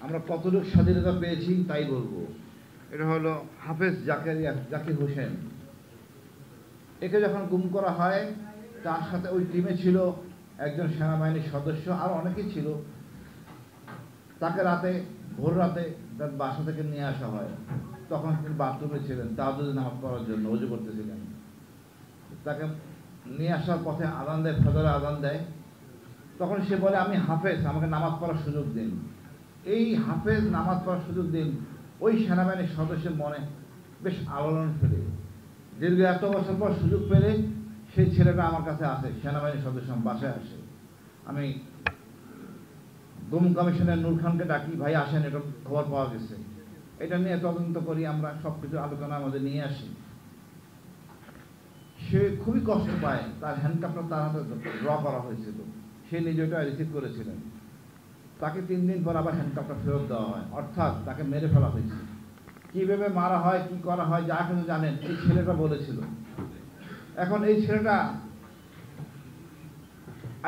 আমরা কতটুকু স্বাধীনতা পেয়েছি তাই বলবো। এটা হলো হাফেজ জাকির হোসেন। একে যখন গুম করা হয়, তার সাথে ওই টিমে ছিল একজন সেনাবাহিনীর সদস্য, আর অনেকেই ছিল। তাকে ভোর রাতে তার বাসা থেকে নিয়ে আসা হয়। তখন তিনি বাথরুমে ছিলেন, তাহাজ্জুদের নামাজ পড়ার জন্য ওযু করতেছিলেন। তাকে নিয়ে আসার পথে আযান দেয়, ফজরের আযান দেয়। তখন সে বলে, আমি হাফেজ, আমাকে নামাজ পড়ার সুযোগ দিন। এই হাফেজ নামাজ পড়ার সুযোগ দিন, ওই সেনাবাহিনীর সদস্যের মনে বেশ আলোড়ন ফেলে। দীর্ঘ এত বছর পর সুযোগ পেলে সেই ছেলেটা আমার কাছে আসে, সেনাবাহিনীর সদস্য বাসায় আসে। আমি গুম কমিশনের নূর খানকে ডাকি, ভাই আসেন, এটা খবর পাওয়া গেছে, এটা নিয়ে তদন্ত করি। আমরা সব কিছু আলোচনা আমাদের নিয়ে আসি। সে খুবই কষ্ট পায়, তার হ্যান্ডকাপটা তার হাতে ড্র করা হয়েছিল, সে নিজে ওটা রিসিভ করেছিলেন। তাকে 3 দিন পর আবার হ্যান্ডকাপটা ফেরত দেওয়া হয়, অর্থাৎ তাকে মেরে ফেলা হয়েছে। কীভাবে মারা হয়, কি করা হয়, যা কিছু জানেন এই ছেলেটা বলেছিল। এখন এই ছেলেটা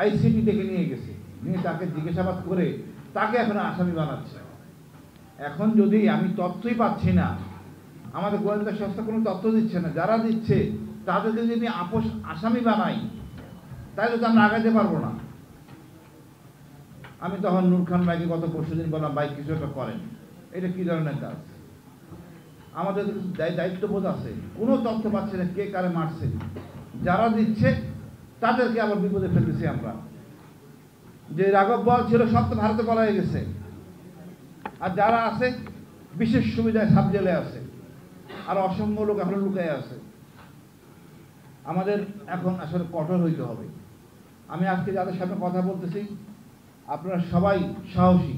আইসিটি ডেকে নিয়ে গেছে, নিয়ে তাকে জিজ্ঞাসাবাদ করে তাকে এখন আসামি বানাচ্ছে। এখন যদি আমি তথ্যই পাচ্ছি না, আমাদের গোয়েন্দা সংস্থা কোনো তথ্য দিচ্ছে না, যারা দিচ্ছে তাদেরকে যদি আসামি বানাই, তাহলে তো আমরা আগাতে পারবো না। আমি তখন নূর খান ভাইকে গত পরশুদিন বললাম, ভাই কিছু একটা করেন, এটা কি ধরনের কাজ? আমাদের দায়িত্ববোধ আছে। কোনো তথ্য পাচ্ছে না কে কারে মারছে, যারা দিচ্ছে তাদেরকে আবার বিপদে ফেলতেছি আমরা। যে রাঘব বল ছিল সব তো ভারতে পলায় গেছে, আর যারা আছে বিশেষ সুবিধায় সাব জেলে আছে, আর অসংখ্য লোক এখন লুকায় আছে। আমাদের এখন আসলে কঠোর হইতে হবে। আমি আজকে যাদের সামনে কথা বলতেছি, আপনারা সবাই সাহসী।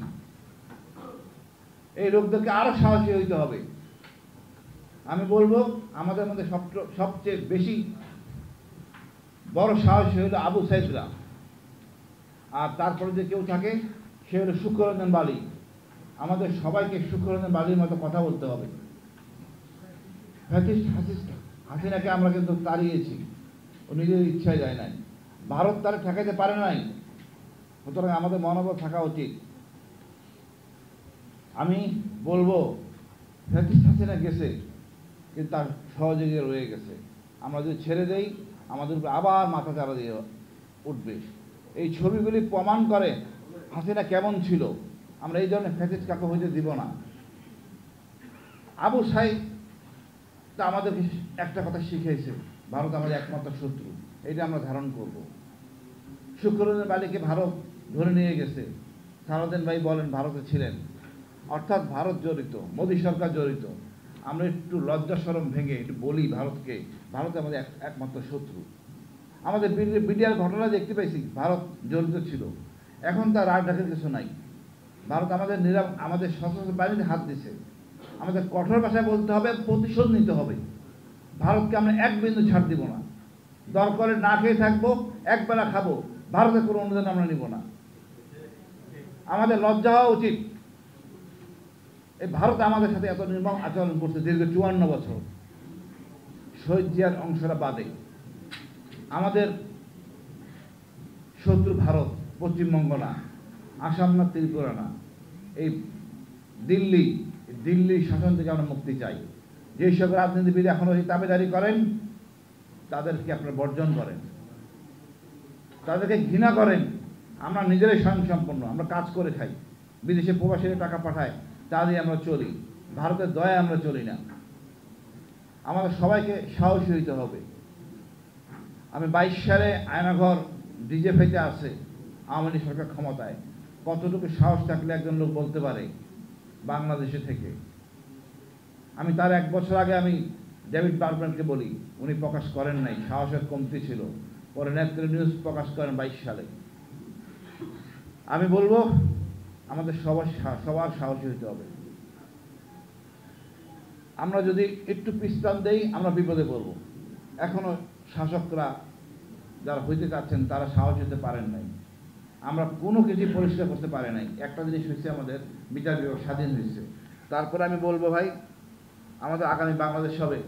এই লোকদেরকে আরো সাহসী হইতে হবে। আমি বলবো, আমাদের মধ্যে সবচেয়ে বেশি বড় সাহসী হইল আবু সাইদরা, আর তারপরে যে কেউ থাকে সে হলো শুক্ররঞ্জন বালি। আমাদের সবাইকে শুক্ররঞ্জন বালির মতো কথা বলতে হবে। হাসিনাকে আমরা কিন্তু তাড়িয়েছি, ও নিজের ইচ্ছায় যায় নাই, ভারত তারা ঠেকাইতে পারে নাই। সুতরাং আমাদের মনোবল থাকা উচিত। আমি বলবো, হাসিনা গেছে, কিন্তু তার সহযোগী রয়ে গেছে। আমরা যদি ছেড়ে দেই, আমাদের উপর আবার মাথা চারা দিয়ে উঠবে। এই ছবিগুলি প্রমাণ করে হাসিনা কেমন ছিল। আমরা এই ধরনের ফ্যাসিস্ট কাকে হইতে দিব না। আবু সাইদ তা আমাদেরকে একটা কথা শিখিয়েছে, ভারত আমাদের একমাত্র শত্রু, এটা আমরা ধারণ করব। শুক্ররঞ্জন বালিকে ভারত ধরে নিয়ে গেছে। সারাদিন ভাই বলেন ভারতে ছিলেন, অর্থাৎ ভারত জড়িত, মোদী সরকার জড়িত। আমরা একটু লজ্জা শরম ভেঙে একটু বলি ভারতকে, ভারত আমাদের একমাত্র শত্রু। আমাদের বিডিআর ঘটনা দেখতে পাইছি, ভারত জড়িত ছিল। এখন তার রাগ ঢাকের কিছু নাই। ভারত আমাদের সশস্ত্র বাহিনীতে হাত দিছে। আমাদের কঠোর ভাষায় বলতে হবে, প্রতিশোধ নিতে হবে। ভারতকে আমরা এক বিন্দু ছাড় দিব না। দরকারে না খেয়ে থাকবো, একবেলা খাবো, ভারতের কোনো অনুদান আমরা নিব না। আমাদের লজ্জা হওয়া উচিত। এই ভারত আমাদের সাথে এত নির্মম আচরণ করছে দীর্ঘ 54 বছর, শহীদ জিয়ার অংশটা বাদে। আমাদের শত্রু ভারত, পশ্চিমবঙ্গ না, আসাম না, ত্রিপুরা না, এই দিল্লি শাসন থেকে আমরা মুক্তি চাই। যেসব রাজনীতিবিদ এখনো এই দাবিদারি করেন, তাদেরকে আপনারা বর্জন করেন, তাদেরকে ঘৃণা করেন। আমরা নিজেরাই স্বয়ংসম্পন্ন, আমরা কাজ করে খাই, বিদেশে প্রবাসীরা টাকা পাঠায়, তা দিয়ে আমরা চলি। ভারতের দয়ায় আমরা চলি না। আমাদের সবাইকে সাহসী হইতে হবে। আমি 22 সালে আয়নাঘর ডিজেফাইতে আছে, আওয়ামী লীগ সরকার ক্ষমতায়। কতটুকু সাহস থাকলে একজন লোক বলতে পারে বাংলাদেশে থেকে। আমি তার 1 বছর আগে আমি ডেভিড বার্গম্যানকে বলি, উনি প্রকাশ করেন নাই, সাহসের কমতি ছিল। পরে নেত্র নিউজ প্রকাশ করেন 22 সালে। আমি বলবো, আমাদের সবার সাহসী হতে হবে। আমরা যদি একটু পিছতাম দেই, আমরা বিপদে পড়ব। এখনো শাসকরা যারা হইতে চাচ্ছেন তারা সাহস হতে পারেন নাই। আমরা কোনো কিছু পরিষ্কার করতে পারি নাই। একটা জিনিস হয়েছে, আমাদের বিচার বিভাগ স্বাধীন হয়েছে। তারপরে আমি বলবো ভাই, আমাদের আগামী বাংলাদেশ হবে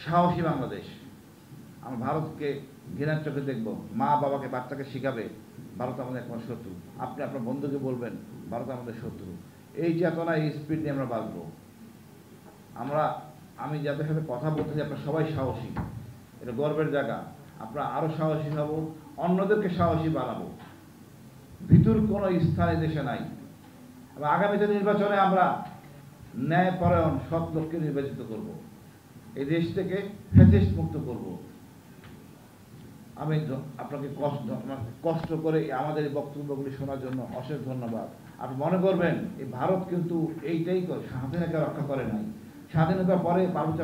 সাহসী বাংলাদেশ। আমরা ভারতকে ঘৃণার চোখে দেখব, মা বাবাকে বাচ্চাকে শিখাবে ভারত আমাদের একমাত্র শত্রু। আপনি আপনার বন্ধুকে বলবেন ভারত আমাদের শত্রু। এই চেতনা, এই স্পিড নিয়ে আমরা বাঁচবো। আমি যাদের সাথে কথা বলতেছি আপনারা সবাই সাহসী, এটা গর্বের জায়গা। আমরা আরো সাহসী হব, অন্যদেরকে সাহসী বানাবো। ভিতর কোনো স্থান এই দেশে নাই। এবং আগামীতে নির্বাচনে আমরা ন্যায়পরায়ণ সৎ লোককে নির্বাচিত করব, এই দেশ থেকে ফ্যাসিস্ট মুক্ত করব। আমি আপনাকে কষ্ট করে আমাদের এই বক্তব্যগুলি শোনার জন্য অশেষ ধন্যবাদ। আপনি মনে করবেন এই ভারত কিন্তু এইটাই স্বাধীনতা রক্ষা করে নাই। স্বাধীনতার পরে পার্বত্য